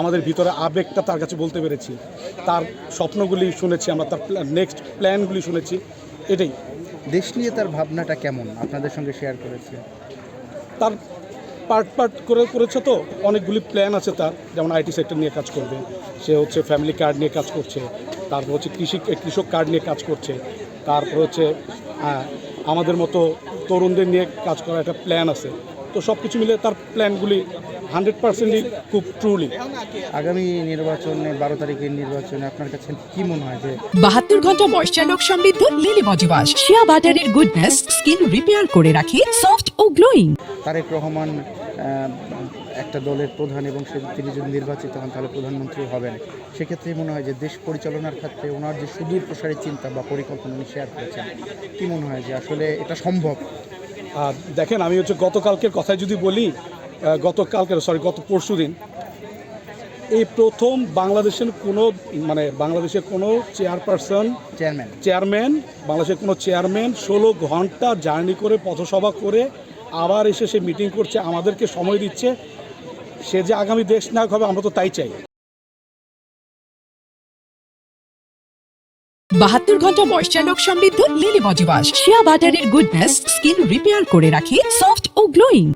আমাদের ভিতরে আবেগটা তার কাছে বলতে পেরেছি, তার স্বপ্নগুলি শুনেছি আমরা, তার নেক্সট প্ল্যানগুলি শুনেছি। এটাই দেশ নিয়ে তার ভাবনাটা কেমন আপনাদের সঙ্গে শেয়ার করেছে? তার পার্ট করেছে তো, অনেকগুলি প্ল্যান আছে তার, যেমন আইটি সেক্টর নিয়ে কাজ করবে, সে হচ্ছে ফ্যামিলি কার্ড নিয়ে কাজ করছে, তারপর হচ্ছে কৃষক কার্ড নিয়ে কাজ করছে, তারপর হচ্ছে আমাদের মতো তরুণদের নিয়ে কাজ করার একটা প্ল্যান আছে। তো সব কিছু মিলে তার প্ল্যানগুলি 100%ই খুব ট্রুলি। আগামী নির্বাচনে 12 তারিখের নির্বাচনে আপনার কাছে কি মনে হয় যে 72 ঘন্টা ময়েশ্চার সমৃদ্ধ লিলি বডি ওয়াশ শিয়া বাটারের গুডনেস স্কিন রিপেয়ার করে রাখে সফট ও গ্লোয়িং। তারেক রহমান একটা দলের প্রধান এবং তিনি যদি নির্বাচিত হন তাহলে প্রধানমন্ত্রী হবেন, সেক্ষেত্রে মনে হয় যে দেশ পরিচালনার ক্ষেত্রে ওনার যে সুদূর প্রসারী চিন্তা বা পরিকল্পনা উনি শেয়ার করেছেন, কি মনে হয় যে আসলে এটা সম্ভব? দেখেন, আমি হচ্ছে গতকালকের কথায় যদি বলি, গত পরশু দিন এই প্রথম বাংলাদেশের কোনো চেয়ারম্যান বাংলাদেশের কোনো চেয়ারম্যান 16 ঘন্টা জার্নি করে পথসভা করে আবার এসে সে মিটিং করছে, আমাদেরকে সময় দিচ্ছে। সে যে আগামী দেশ নায়ক হবে আমরা তো তাই চাই। 72 ঘন্টা ময়েশ্চার সমৃদ্ধ লিলি বডি ওয়াশ শিয়া বাটারের গুডনেস স্কিন রিপেয়ার করে রাখে সফট ও গ্লোয়িং।